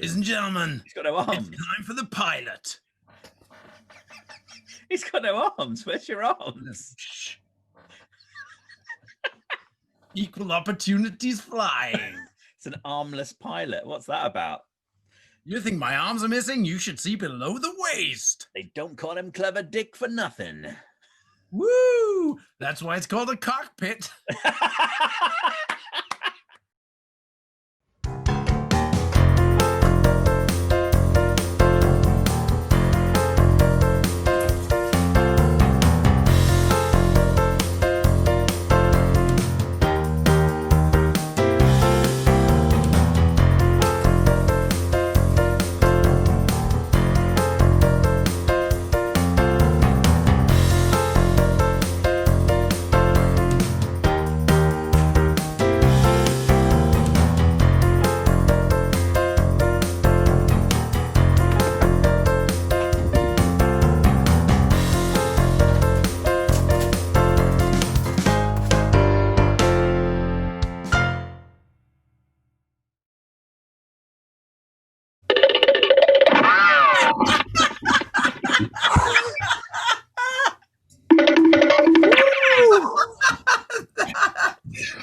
Ladies and gentlemen, He's got no arms. it's time for the pilot. He's got no arms. Where's your arms? Equal opportunities flying. It's an armless pilot. What's that about? You think my arms are missing? You should see below the waist. They don't call him Clever Dick for nothing. Woo! That's why it's called a cockpit.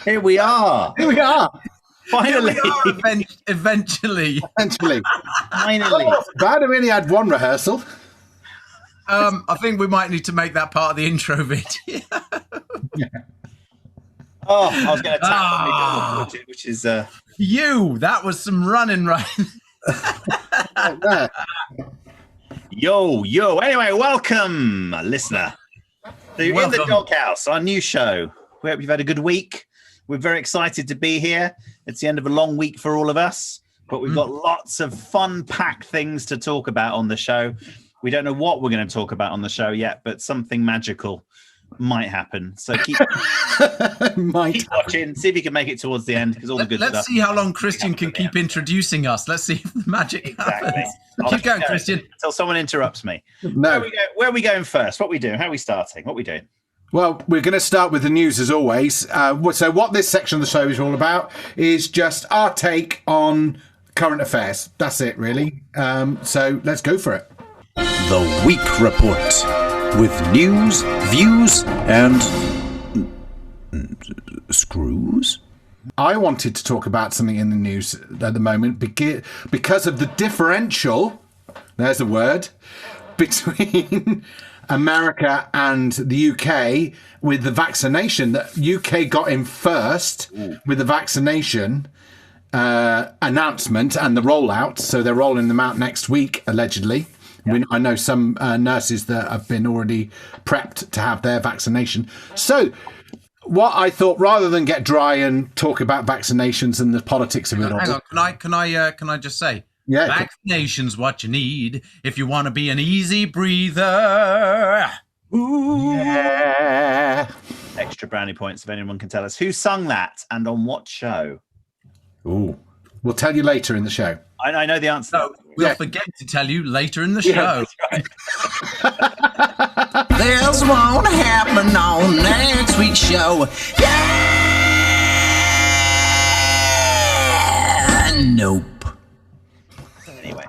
Here we are. Here we are. Finally. Here we are eventually. Eventually. Finally. Bad, I really had one rehearsal. I think we might need to make that part of the intro video. Oh, I was going to tap on which is that was some running right. Yo. Anyway, welcome, listener. So you're in the Doghouse, our new show. We hope you've had a good week. We're very excited to be here. It's the end of a long week for all of us, but we've got lots of fun-packed things to talk about on the show. We don't know what we're going to talk about on the show yet, but something magical might happen. So keep watching. See if you can make it towards the end, because all the good stuff. Let's see how long Christian can keep introducing us. Let's see if the magic happens. Keep going, Christian. Until someone interrupts me. No. Where are we going first? What are we doing? How are we starting? What are we doing? Well, we're going to start with the news as always. So what this section of the show is all about is just our take on current affairs. That's it, really. So let's go for it. The Week Report with news, views, and screws. I wanted to talk about something in the news at the moment because of the differential, there's a word, between America and the UK with the vaccination. The UK got in first with the vaccination announcement and the rollout. So they're rolling them out next week, allegedly. Yeah. I know some nurses that have been already prepped to have their vaccination. So what I thought, rather than get dry and talk about vaccinations and the politics of it all. Hang on, can I just say? Yeah, vaccination's what you need if you want to be an easy breather. Ooh. Yeah. Extra brownie points if anyone can tell us who sung that and on what show. Ooh, we'll tell you later in the show. I know the answer. No, we'll forget to tell you later in the show. Right. This won't happen on next week's show. Yeah! Nope. Anyway,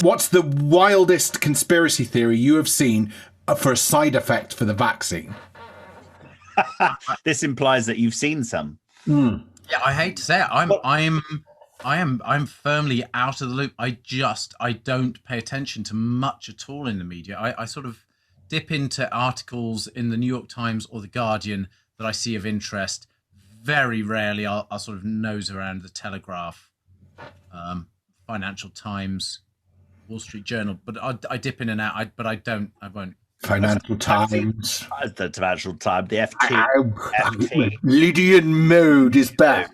what's the wildest conspiracy theory you have seen for a side effect for the vaccine? This implies that you've seen some. Yeah, I hate to say it. I'm firmly out of the loop. I don't pay attention to much at all in the media. I sort of dip into articles in the New York Times or the Guardian that I see of interest. Very rarely I'll sort of nose around the Telegraph, Financial Times, Wall Street Journal, but I dip in and out. I won't. Financial Times. The Financial Times, the FT. Lydian mode is back.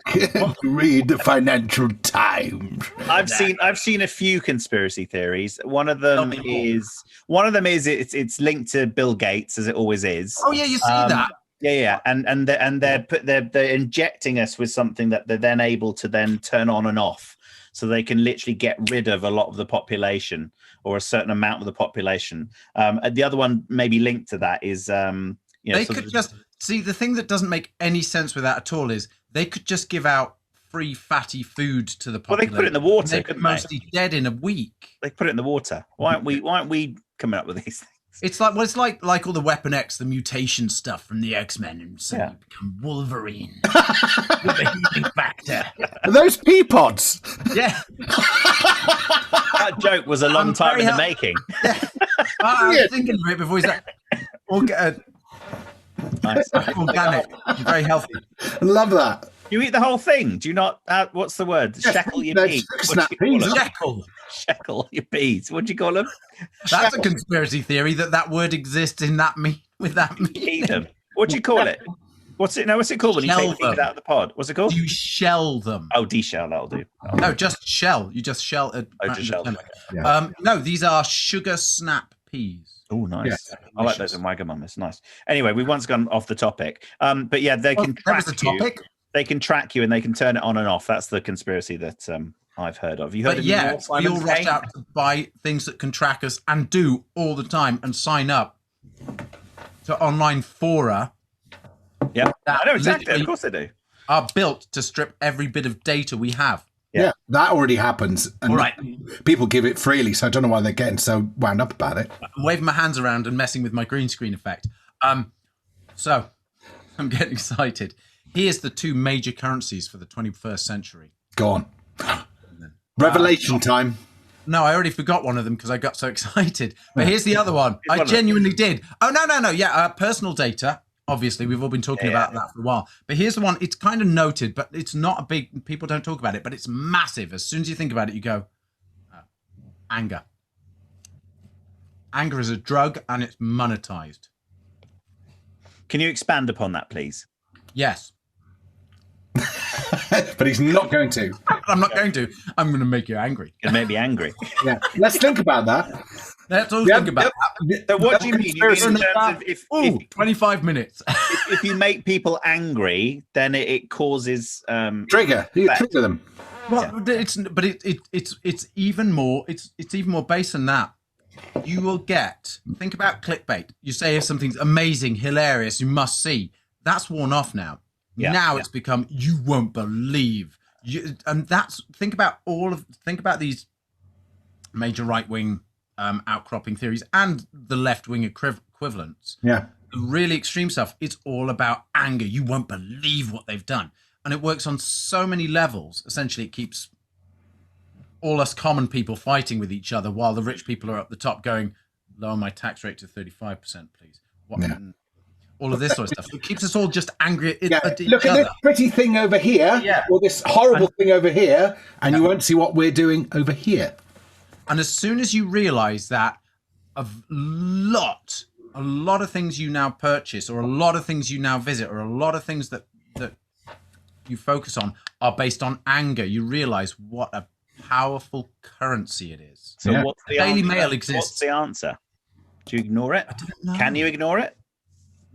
Read the Financial Times. I've seen a few conspiracy theories. One of them is it's linked to Bill Gates, as it always is. Oh yeah, you see that. Yeah, and they're injecting us with something that they're then able to then turn on and off, so they can literally get rid of a lot of the population or a certain amount of the population. The other one maybe linked to that is they could just see the thing that doesn't make any sense with that at all is they could just give out free fatty food to the Well, they population. put it in the water, They're couldn't they? mostly dead in a week. They put it in the water. Why aren't we coming up with these things? It's like all the Weapon X, the mutation stuff from the X-Men, and so you become Wolverine with the healing factor. Are those pea pods? Yeah. That joke was a long time in the making. I was thinking of it before he said, Nice. organic, very healthy. I love that. You eat the whole thing. Do you not? What's the word? Shekel your peas. Snap peas. Shekel your peas. What do you call them? That's a conspiracy theory that word exists in that meat with that meat. Eat them. What do you call it? What's it called when you take the peas out of the pod? What's it called? You shell them. Oh, deshell. That'll do. No, just shell. You just shell. Just shell. No, these are sugar snap peas. Oh, nice. Yes. I like those in Wagamama. It's nice. Anyway, we've once gone off the topic. But yeah, they can track you. They can track you and they can turn it on and off. That's the conspiracy that I've heard of. You heard of more, we all rush out to buy things that can track us and do all the time and sign up to online fora. Yeah, I know exactly. Of course they do. Are built to strip every bit of data we have. Yeah, that already happens. And all right. People give it freely, so I don't know why they're getting so wound up about it. I'm waving my hands around and messing with my green screen effect. So I'm getting excited. Here's the two major currencies for the 21st century. Go on. Revelation time. No, I already forgot one of them because I got so excited. But here's the other one. I genuinely did. Oh, no. Yeah, personal data. Obviously, we've all been talking about that for a while. But here's the one. It's kind of noted, but it's not a big... People don't talk about it, but it's massive. As soon as you think about it, you go, anger. Anger is a drug, and it's monetized. Can you expand upon that, please? Yes. But he's not going to. I'm not going to. I'm going to make you angry. It made me angry. Yeah. Let's think about that. Let's all think about that. So what do you mean? You mean in terms of if 25 minutes. if you make people angry, then it causes trigger. You trigger them. Well, it's even more. It's even more based than that. You will get. Think about clickbait. You say if something's amazing, hilarious, you must see. That's worn off now. Now it's become you won't believe. And that's think about these major right wing outcropping theories and the left wing equivalents. Yeah, the really extreme stuff. It's all about anger. You won't believe what they've done, and it works on so many levels. Essentially, it keeps all us common people fighting with each other while the rich people are up the top going, lower my tax rate to 35%, please. All of this sort of stuff. It keeps us all just angry at each Look at other. this pretty thing over here, or this horrible thing over here, and you won't see what we're doing over here. And as soon as you realise that a lot of things you now purchase, or a lot of things you now visit, or a lot of things that you focus on are based on anger, you realise what a powerful currency it is. So what's the Daily answer? Mail exists. What's the answer? Do you ignore it? I don't know. Can you ignore it?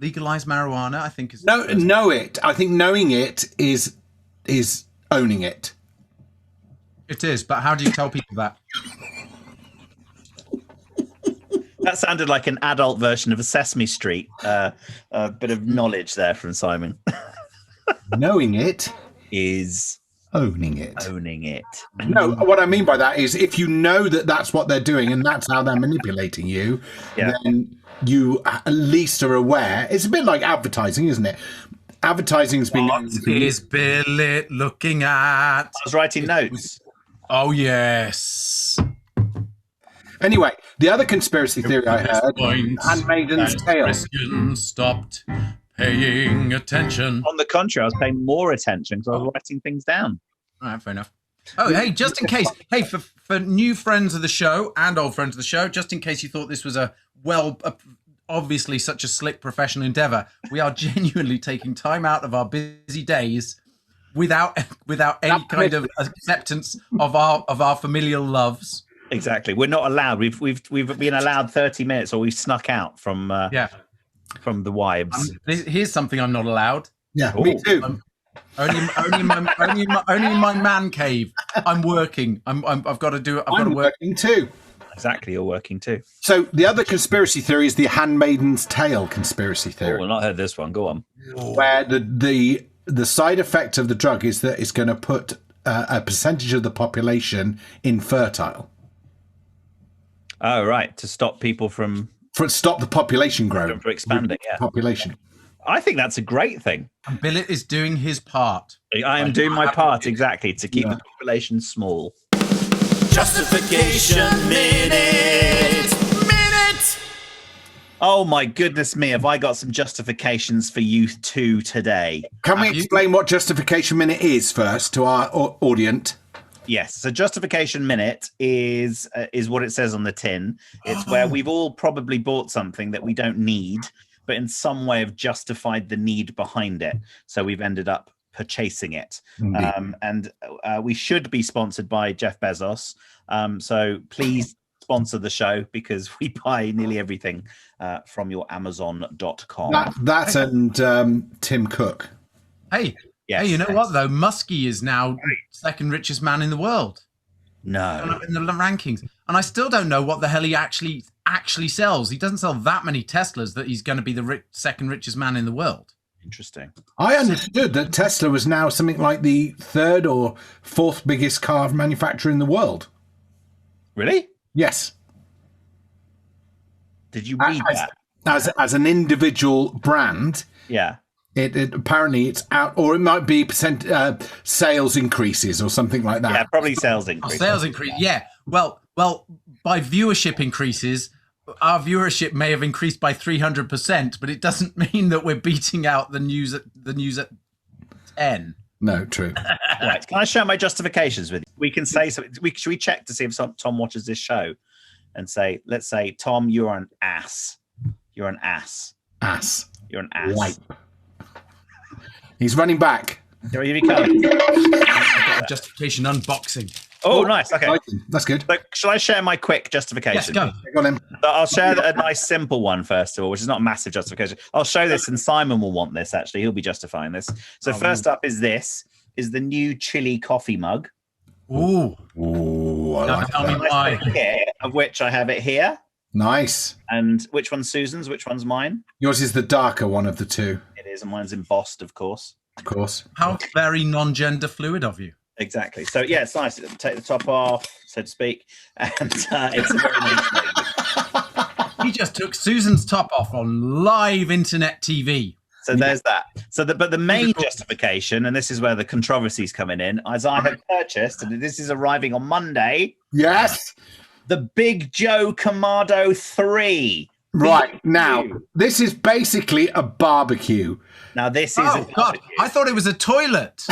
Legalize marijuana, I think is know it. I think knowing it is owning it. It is, but how do you tell people that? That sounded like an adult version of a Sesame Street. A bit of knowledge there from Simon. Knowing it is owning it. Owning it. No, what I mean by that is if you know that that's what they're doing and that's how they're manipulating you, then you at least are aware. It's a bit like advertising, isn't it? Advertising's been... What is Billy looking at? I was writing notes. Oh, yes. Anyway, the other conspiracy theory I heard, Handmaiden's Tale. Christian stopped paying attention. On the contrary, I was paying more attention because I was writing things down. All right, fair enough. Oh, hey, just in case. Hey, for new friends of the show and old friends of the show, just in case you thought this was obviously such a slick professional endeavor, we are genuinely taking time out of our busy days without any kind of acceptance of our familial loves. Exactly. We're not allowed. We've been allowed 30 minutes, or we've snuck out from the wives. Here's something I'm not allowed. Yeah, me too. Only in my man cave. I'm working. I've got to do it. I've got to work. Working too. Exactly, you're working too. So the other conspiracy theory is the Handmaiden's Tale conspiracy theory. Oh, I've not heard this one. Go on. Where the the side effect of the drug is that it's going to put a percentage of the population infertile. Oh, right. To stop people from stop the population growth. For expanding, yeah. Population. I think that's a great thing. And Billet is doing his part. I am doing my part, exactly, to keep the population small. Justification Minute. Oh, my goodness me. Have I got some justifications for you two today? Can we explain what Justification Minute is first to our audience? Yes. So Justification Minute is what it says on the tin. It's where we've all probably bought something that we don't need, but in some way have justified the need behind it. So we've ended up purchasing it. And we should be sponsored by Jeff Bezos. So please sponsor the show, because we buy nearly everything from your Amazon.com. That and Tim Cook. Hey, Yes, hey, you know what though? Muskie is now second richest man in the world. No, in the rankings, and I still don't know what the hell he actually sells. He doesn't sell that many Teslas that he's going to be the second richest man in the world. Interesting. I understood that Tesla was now something like the third or fourth biggest car manufacturer in the world. Really? Yes. Did you read that? As an individual brand, Yeah. it apparently it's out, or it might be sales increases or something like that. Yeah, probably sales increase. Sales increase, yeah. Well, by viewership increases, our viewership may have increased by 300%, but it doesn't mean that we're beating out the news at 10. No, true. Right. Can I share my justifications with you? We can say so. Should we check to see if Tom watches this show and say, let's say, Tom, you're an ass. You're an ass. Ass. You're an ass. Wipe. He's running back. Here he comes. Justification unboxing. Oh, nice. Okay. That's good. So, shall I share my quick justification? Yes, go. Go on, then. So I'll share a nice simple one first of all, which is not a massive justification. I'll show this, and Simon will want this, actually. He'll be justifying this. So first up is the new chili coffee mug. Ooh. Ooh, I like Tell me that. why. Here, of which I have it here. Nice. And which one's Susan's? Which one's mine? Yours is the darker one of the two. It is, and mine's embossed, of course. Of course. How very non-gender fluid of you. Exactly. So yeah, it's nice. Take the top off, so to speak, and it's a very nice thing. He just took Susan's top off on live internet TV. So there's that. So but the main justification, and this is where the controversy's coming in, as I have purchased, and this is arriving on Monday. Yes. The Big Joe Kamado 3. Right. Now, this is basically a barbecue. Now, this is Oh, God. I thought it was a toilet.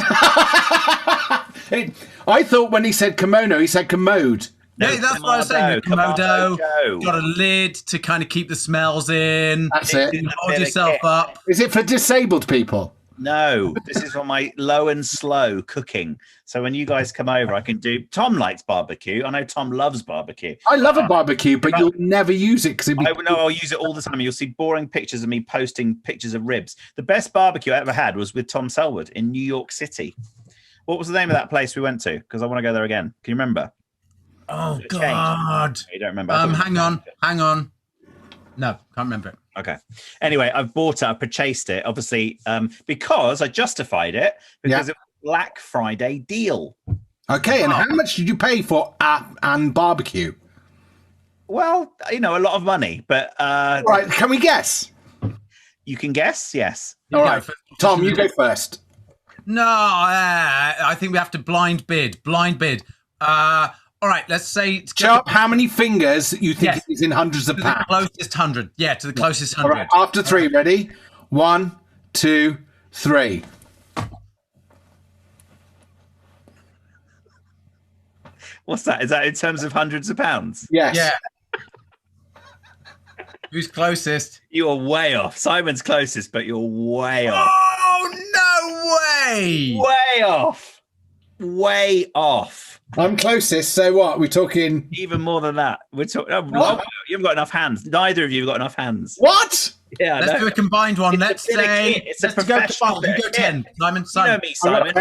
I thought when he said kimono, he said commode. No, Yeah, that's what I was saying. Kamado Joe. Got a lid to kind of keep the smells in. That's it. Hold yourself up. Is it for disabled people? No, this is for my low and slow cooking. So when you guys come over, I can do. Tom likes barbecue. I know Tom loves barbecue. I love a barbecue, but you'll never use it because I'll use it all the time. You'll see boring pictures of me posting pictures of ribs. The best barbecue I ever had was with Tom Selwood in New York City. What was the name of that place we went to? Because I want to go there again. Can you remember? Oh, God. You don't remember? Hang on. No, can't remember it. Okay. Anyway, I've bought it. I've purchased it, obviously, because I justified it because it was a Black Friday deal. Okay, and how much did you pay for and barbecue? Well, a lot of money, but Right, can we guess? you can guess. Yes. All right, Tom, you go first. No, I think we have to blind bid. All right, let's say... Show up how many fingers you think Yes. it is in hundreds of to pounds. the closest 100. Yeah, to the closest All 100. right, after three, ready? 1, 2, 3. What's that? Is that in terms of hundreds of pounds? Yes. Yeah. Who's closest? You are way off. Simon's closest, but you're way off. Oh, no way! Way off. Way off. I'm closest, so what? We're talking... Even more than that. We're talking. Oh, you haven't got enough hands. Neither of you have got enough hands. What? Yeah, Let's do a combined one. Let's bit of say... kit. It's a let's go to professional 5. You bit go of 10. kit. Simon. You know me, Simon.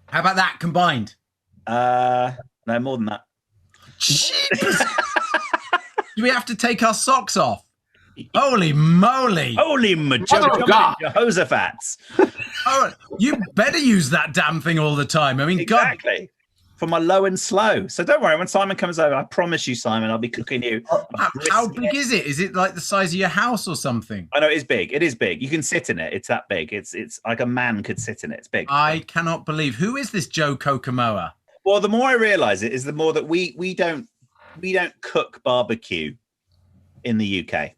How about that combined? No, more than that. Jeepers. Do we have to take our socks off? Holy moly. Holy Oh, God. Jehoshaphat's. You better use that damn thing all the time. I mean, exactly. For my low and slow. So don't worry, when Simon comes over, I promise you, Simon, I'll be cooking you. How big is it? Is it like the size of your house or something? I know it is big. It is big. You can sit in it. It's that big. It's like a man could sit in it. It's big. I cannot believe. Who is this Joe Kokomoa? Well, the more I realise it is the more that we don't cook barbecue in the UK.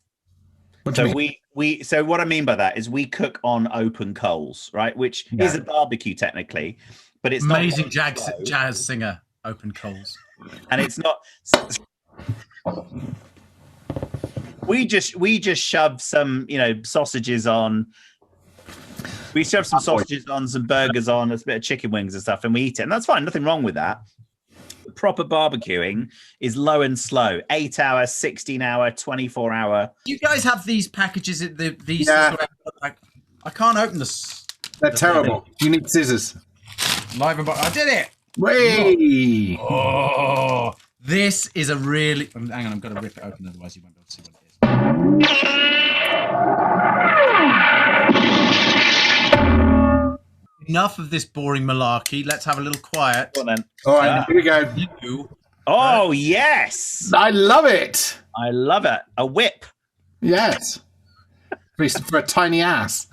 So what I mean by that is we cook on open coals, right? Which is a barbecue technically, but it's amazing jazz singer, open coals, and it's not. We just shove some sausages on. We shove some sausages on, some burgers on, a bit of chicken wings and stuff, and we eat it, and that's fine. Nothing wrong with that. Proper barbecuing is low and slow. 8 hour, 16-hour, 24-hour. You guys have these packages. These. Yeah. I can't open this. They're terrible. You need scissors. Live and I did it. Whee! Oh, this is a really. Hang on, I've got to rip it open, otherwise you won't be able to see what it is. Enough of this boring malarkey. Let's have a little quiet. Go on, then. All right, here we go. Oh, yes. I love it. I love it. A whip. Yes. For a tiny ass.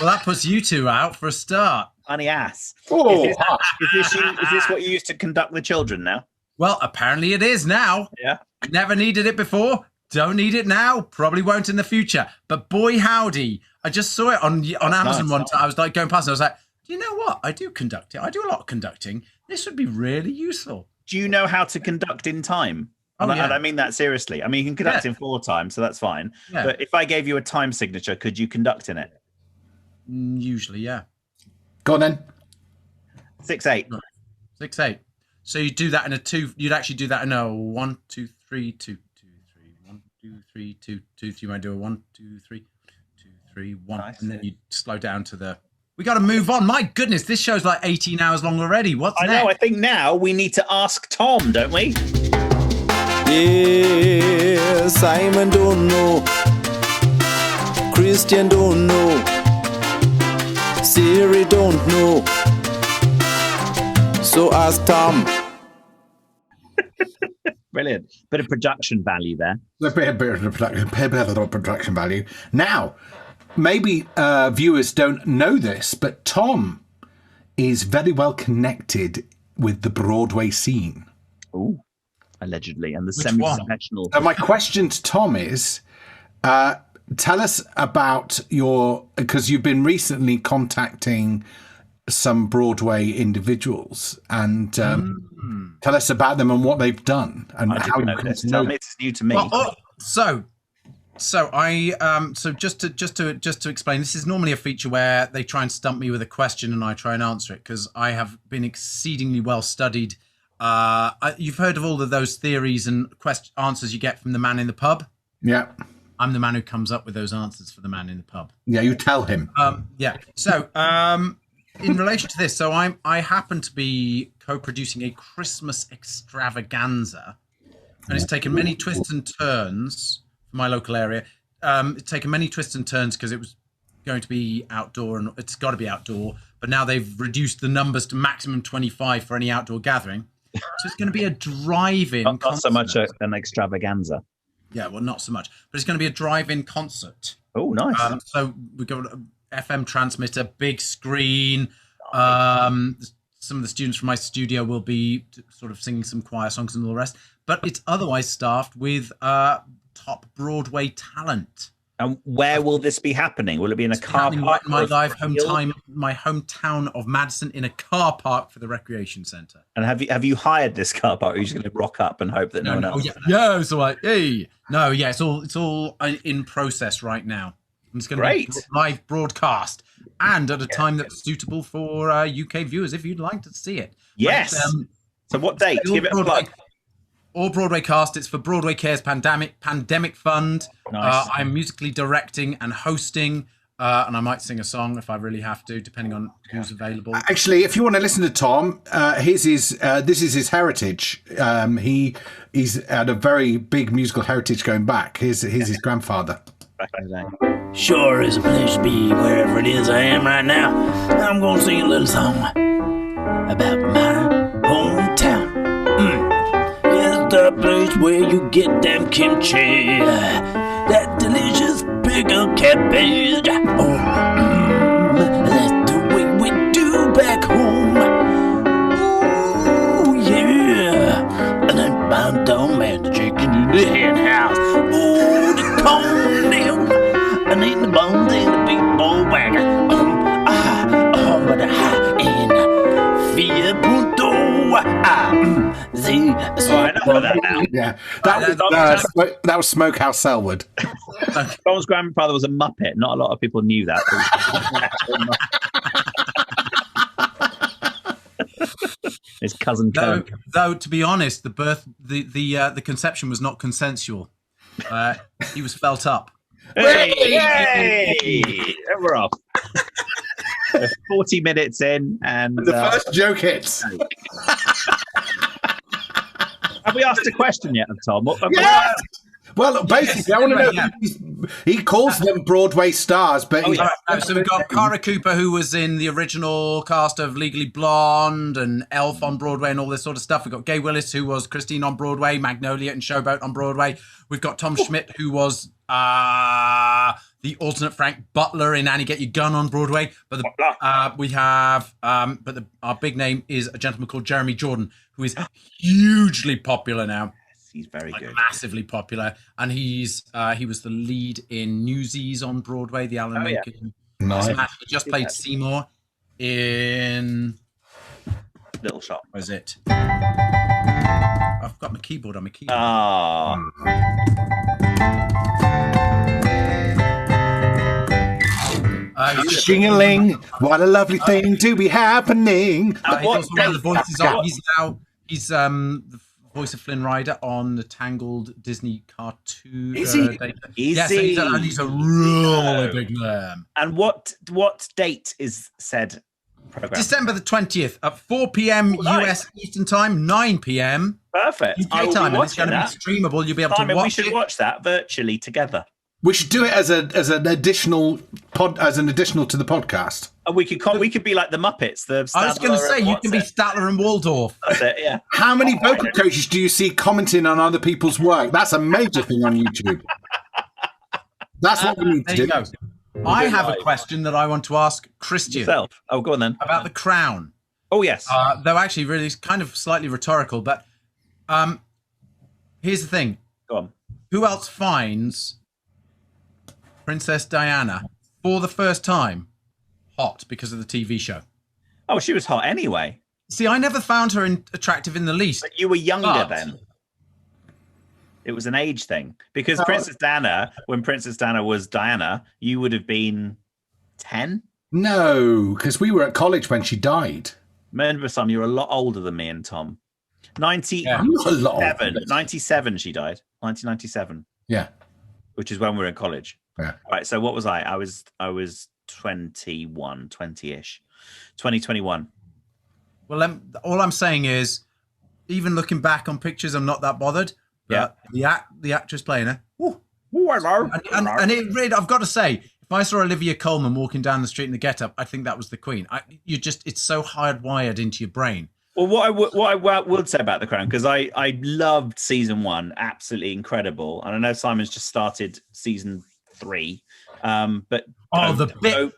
Well, that puts you two out for a start. Tiny ass. Oh, is this what you used to conduct the children now? Well, apparently it is now. Yeah. Never needed it before. Don't need it now. Probably won't in the future. But boy, howdy. I just saw it on Amazon one time. I was like going past and I was like, do you know what? I do conduct it. I do a lot of conducting. This would be really useful. Do you know how to conduct in time? And I mean that seriously. I mean, you can conduct in 4 time, so that's fine. Yeah. But if I gave you a time signature, could you conduct in it? Usually, yeah. Go on then. 6/8. 6/8. So you do that in a 2. You'd actually do that in a 1 2 3 2 2 3 1 2 3 2 2. You might do a 1 2 3 2 3 1, nice. And then you slow down to the. We got to move on. My goodness, this show's like 18 hours long already. What's next? I know. I think now we need to ask Tom, don't we? Yeah, Simon don't know. Christian don't know. Siri don't know. So ask Tom. Brilliant. Bit of production value there. A bit of production value. Now, maybe viewers don't know this, but Tom is very well connected with the Broadway scene. Oh, allegedly. And the semi-professional. So my question to Tom is, tell us about because you've been recently contacting some Broadway individuals, and tell us about them and what they've done and how you come to know. Tell me, it's new to me. So just to explain, this is normally a feature where they try and stump me with a question and I try and answer it, because I have been exceedingly well studied. You've heard of all of those theories and answers you get from the man in the pub. Yeah. I'm the man who comes up with those answers for the man in the pub. Yeah, you tell him. Yeah. So, in relation to this, I happen to be co-producing a Christmas extravaganza, and it's taken many twists and turns for my local area. It's taken many twists and turns because it was going to be outdoor, and it's got to be outdoor. But now they've reduced the numbers to maximum 25 for any outdoor gathering. So it's going to be a drive-in. Not so much an extravaganza. Yeah, well, not so much, but it's going to be a drive-in concert. Oh, nice. So we've got an FM transmitter, big screen. Some of the students from my studio will be sort of singing some choir songs and all the rest, but it's otherwise staffed with top Broadway talent. And where will this be happening? Will it be in a car park? My hometown of Madison, in a car park for the recreation centre. And have you hired this car park? Or are you just going to rock up and hope that no one else? Yeah. So like, hey, no, yeah, it's all in process right now. I'm just going to be live broadcast, and at a time that's suitable for UK viewers, if you'd like to see it. Yes. So what date? Give it a plug. All Broadway cast. It's for Broadway Cares Pandemic Fund. Nice. I'm musically directing and hosting, and I might sing a song if I really have to, depending on who's available. Actually, if you want to listen to Tom, this is his heritage. He's had a very big musical heritage going back. Here's his grandfather. Back in the day. Sure is a pleasure to be wherever it is I am right now. I'm gonna sing a little song about my hometown. It's the place where you get them kimchi, that delicious pickled cabbage. That's the way we do back home. Ooh, yeah. And then bound down, man, the chicken in the hen house. Ooh, the cornmeal. And in the bones in the big bull wagon. But the high end. Vier punto. Enough of that now. Yeah, that was Smokehouse Selwood. Tom's grandfather was a Muppet. Not a lot of people knew that. His cousin Coke. Though, to be honest, the conception was not consensual. He was felt up. Hey! We're off. 40 minutes in, and The first joke hits. Have we asked a question yet of Tom? Yes! Well, basically, I want to know. He calls them Broadway stars, but So we've got Cara Cooper, who was in the original cast of Legally Blonde and Elf on Broadway and all this sort of stuff. We've got Gay Willis, who was Christine on Broadway, Magnolia and Showboat on Broadway. We've got Tom Schmidt, who was the alternate Frank Butler in Annie Get Your Gun on Broadway. But our big name is a gentleman called Jeremy Jordan, who is hugely popular now. He's very good. Massively popular. And he was the lead in Newsies on Broadway, the Alan Menken. Nice. He just played Seymour in Little Shop. What is it? I've got my keyboard on my keyboard. Shing-a-ling, what a lovely thing to be happening. He's also one of the voices he's the voice of Flynn Rider on the Tangled Disney cartoon. Is he? Yes, he's a really big name. And what date is said program? December the 20th at 4 p.m. US Eastern Time, 9 p.m. Perfect. UK time, and it's going to be streamable. You'll be able to watch it. We should watch that virtually together. We should do it as an additional to the podcast. And we could be like the Muppets. I was going to say you can be Statler and Waldorf. That's it, yeah. How many vocal coaches do you see commenting on other people's work? That's a major thing on YouTube. That's what we need to do. I have a question that I want to ask Christian. Yourself. Oh, go on then. About The Crown. Oh, yes. Though actually really kind of slightly rhetorical, but here's the thing. Go on. Who else finds Princess Diana for the first time hot because of the TV show? Oh, she was hot anyway. See, I never found her attractive in the least. But you were younger then. It was an age thing. Because Princess Diana, when Princess Diana was Diana, you would have been 10? No, because we were at college when she died. Remember, Sam, you're a lot older than me and Tom. 97. 97 she died. 1997. Yeah. Which is when we were in college. Yeah. Right. So what was I? I was 21, 20-ish. 2021. Well, all I'm saying is, even looking back on pictures, I'm not that bothered. But the actress playing her. Woo, hello. And it really, I've got to say, if I saw Olivia Colman walking down the street in the get-up, I think that was the Queen. It's so hardwired into your brain. Well, what I would say about The Crown, because I loved season 1, absolutely incredible, and I know Simon's just started season 3, but the bit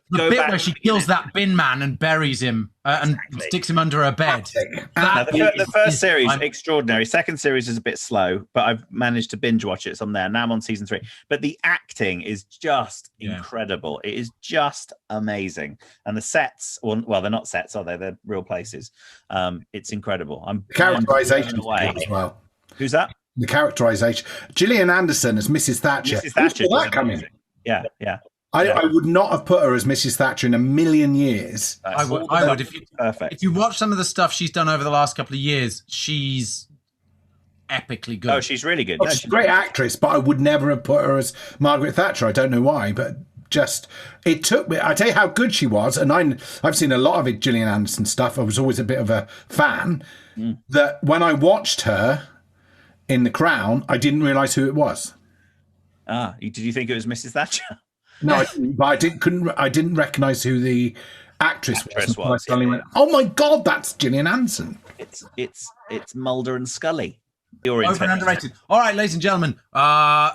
where she kills that bin man and buries him and sticks him under her bed. The first series extraordinary. Second series is a bit slow, but I've managed to binge watch it. So I'm there now. I'm on season 3, but the acting is just incredible. It is just amazing, and the sets, well, they're not sets, are they? They're real places. It's incredible. Characterization as well. Who's that? The characterization. Gillian Anderson as Mrs. Thatcher. Mrs. Thatcher. Who saw that coming? Yeah. I would not have put her as Mrs. Thatcher in a million years. I would. If you watch some of the stuff she's done over the last couple of years, she's epically good. Oh, she's really good. She's a great actress, but I would never have put her as Margaret Thatcher. I don't know why, but it took me. I tell you how good she was, and I've seen a lot of Gillian Anderson stuff. I was always a bit of a fan. That when I watched her in The Crown, I didn't realise who it was. Did you think it was Mrs. Thatcher? No, I didn't, but I didn't recognise who the actress was. was, I suddenly went, "Oh my god, that's Gillian Anderson." It's Mulder and Scully. You're Over and underrated. All right, ladies and gentlemen.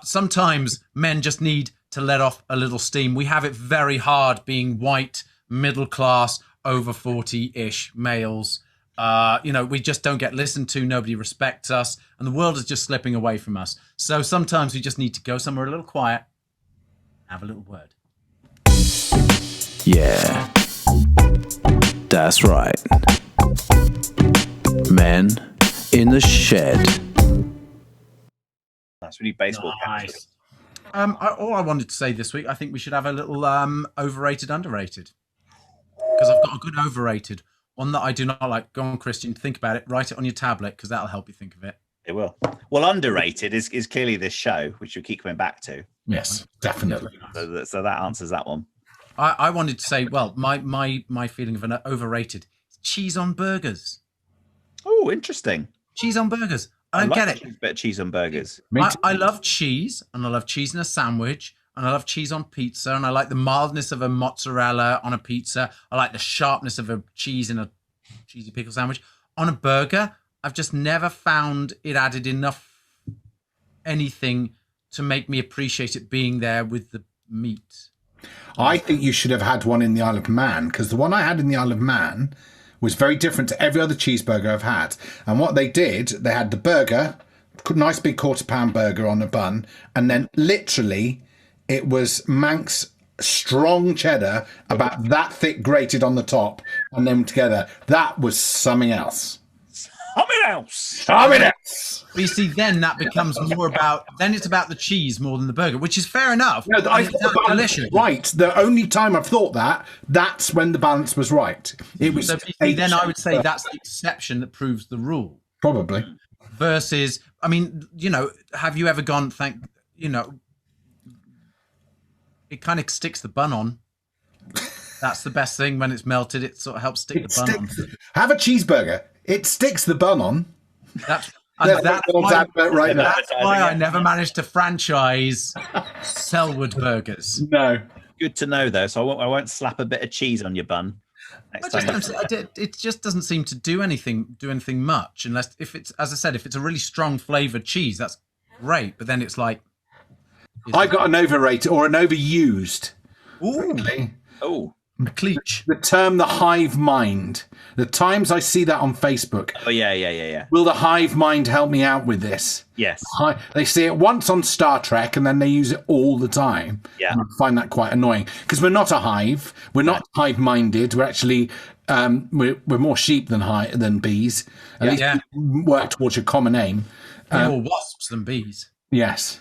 Sometimes men just need to let off a little steam. We have it very hard being white, middle class, over 40-ish males. We just don't get listened to. Nobody respects us, and the world is just slipping away from us. So sometimes we just need to go somewhere a little quiet, have a little word. Yeah, that's right. Men in the shed. That's really baseball. Nice. All I wanted to say this week, I think we should have a little overrated, underrated. Because I've got a good overrated. One that I do not like. Go on, Christian, think about it. Write it on your tablet, because that'll help you think of it. It will. Well, underrated is clearly this show, which we keep coming back to. Yes, definitely. So that answers that one. I wanted to say, well, my feeling of an overrated is cheese on burgers. Oh, interesting. Cheese on burgers. I don't get it. A bit of cheese on burgers. I love cheese, and I love cheese in a sandwich, and I love cheese on pizza, and I like the mildness of a mozzarella on a pizza. I like the sharpness of a cheese in a cheesy pickle sandwich. On a burger, I've just never found it added enough anything to make me appreciate it being there with the meat. I think you should have had one in the Isle of Man, because the one I had in the Isle of Man was very different to every other cheeseburger I've had. And what they did, they had the burger, nice big quarter-pound burger on a bun, and then literally it was Manx strong cheddar, about that thick, grated on the top, and them together. That was something else. Something else. But you see, then that becomes more about, then it's about the cheese more than the burger, which is fair enough. No, I it's thought the balance delicious. was right. The only time I've thought that's when the balance was right. It was. So then I would say that's the exception that proves the rule. Probably. Versus, I mean, have you ever gone, it kind of sticks the bun on. That's the best thing when it's melted. It sort of helps stick the bun on. Have a cheeseburger. It sticks the bun on. That's why I never managed to franchise Selwood burgers. No. Good to know, though. So I won't slap a bit of cheese on your bun next time. It just doesn't seem to do anything much, unless if it's, as I said, if it's a really strong flavored cheese, that's great. But then it's like, I got an overrated or an overused. Ooh. Really. Oh. Cleach. The term the hive mind. The times I see that on Facebook. Oh, yeah. Will the hive mind help me out with this? Yes. They see it once on Star Trek and then they use it all the time. Yeah. And I find that quite annoying because we're not a hive. We're not hive-minded. We're actually we're more sheep than bees. At least we work towards a common aim. More wasps than bees. Yes.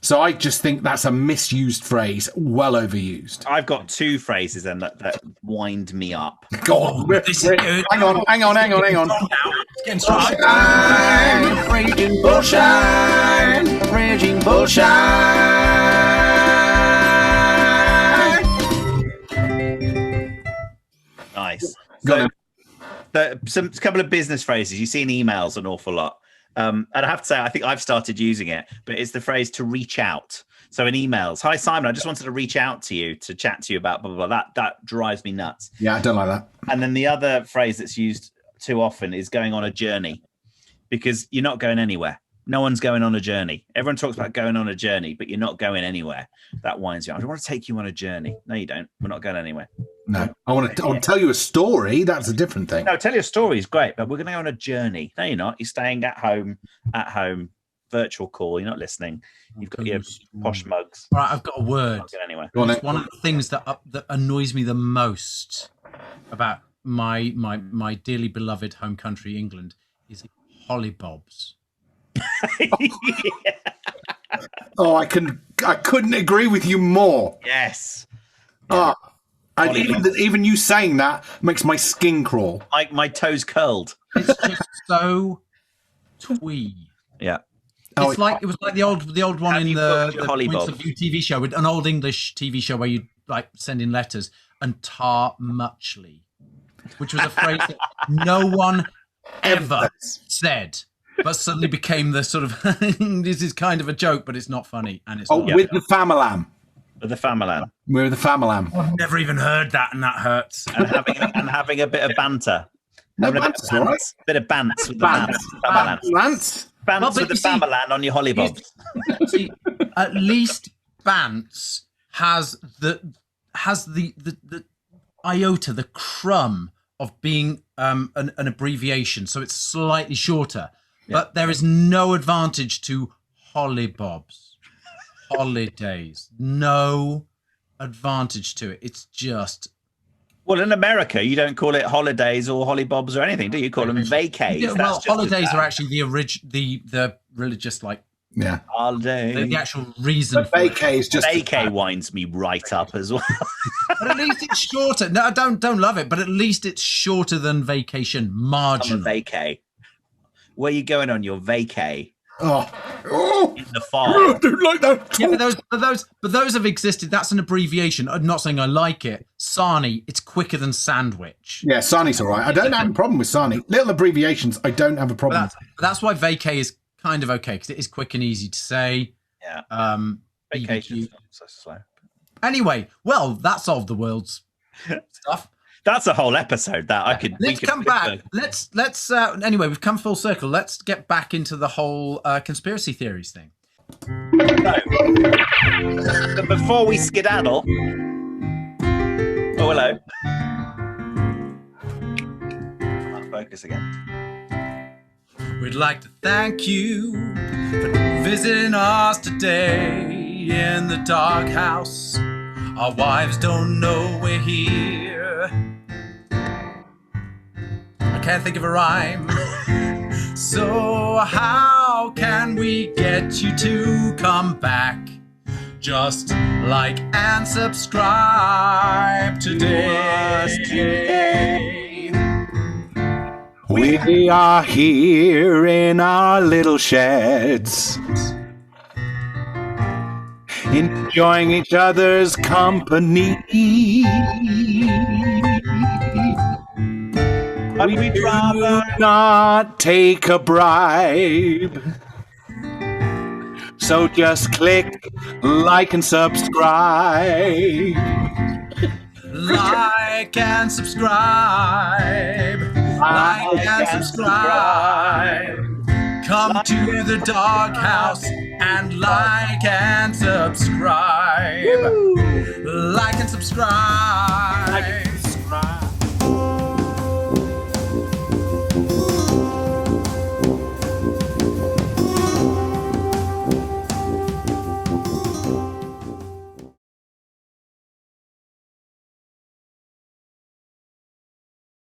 So I just think that's a misused phrase, well overused. I've got two phrases then that wind me up. Go on. Hang on. It's getting started. Raging bullshine. Raging bullshine. Nice. So, some couple of business phrases. You see in emails an awful lot. And I have to say, I think I've started using it, but it's the phrase to reach out. So in emails, hi, Simon, I just wanted to reach out to you to chat to you about blah, blah, blah. That drives me nuts. Yeah, I don't like that. And then the other phrase that's used too often is going on a journey, because you're not going anywhere. No one's going on a journey. Everyone talks about going on a journey, but you're not going anywhere. That winds you up. I want to take you on a journey. No, you don't. We're not going anywhere. No, I want to tell you a story. That's a different thing. No, tell you a story is great, but we're going to go on a journey. No, you're not. You're staying at home, virtual call. You're not listening. You've got your posh mugs. All right, I've got a word. Not going anywhere. Go on, It's one of the things that annoys me the most about my dearly beloved home country, England, is hollybobs. Oh, I couldn't agree with you more. Yes. And even you saying that makes my skin crawl. Like my toes curled. It's just so twee. Yeah. It was like the old one in the Hollybob? Points of View TV show, with an old English TV show where you like send in letters, and tar muchly, which was a phrase that no one ever said, but suddenly became the sort of this is kind of a joke, but it's not funny, and it's not. With the Famalam. With the Famalan. We're with the Famalan. I've never even heard that, and that hurts. And having a bit of banter. No, Having a Bant's all right. bit of bants with the Famalan. Lance? Bants Well, with the Famalan on your hollybobs. See, at least Bants has the iota, the crumb of being an abbreviation, so it's slightly shorter. Yeah. But there is no advantage to hollybobs, holidays. No advantage to it. It's just. Well, in America, you don't call it holidays or hollybobs or anything, do you? Call them vacays. Yeah, well, holidays are actually the religious, like, yeah, holiday. The actual reason. But vacay is just vacay winds me right up as well. But at least it's shorter. No, I don't love it, but at least it's shorter than vacation. Marginal. Vacay. Where are you going on your vacay? Oh, in the farm. I don't like that. Yeah, but those have existed. That's an abbreviation. I'm not saying I like it. Sarnie, it's quicker than sandwich. Yeah, Sarnie's all right. I don't have a problem with Sarnie. Little abbreviations, I don't have a problem. But that's why vacay is kind of okay, because it is quick and easy to say. Yeah. Vacation. So slow. Anyway, well, that solved the world's stuff. That's a whole episode. That I could. Let's come back. Let's. Anyway, we've come full circle. Let's get back into the whole conspiracy theories thing. So, before we skedaddle. Oh, hello. I'll focus again. We'd like to thank you for visiting us today in the doghouse. Our wives don't know we're here. I can't think of a rhyme. So how can we get you to come back? Just like and subscribe today. We are here in our little sheds, enjoying each other's company. But we'd rather not take a bribe. So just click like and subscribe. Like and subscribe. Like and subscribe. Come to the doghouse and like and subscribe. Like and subscribe.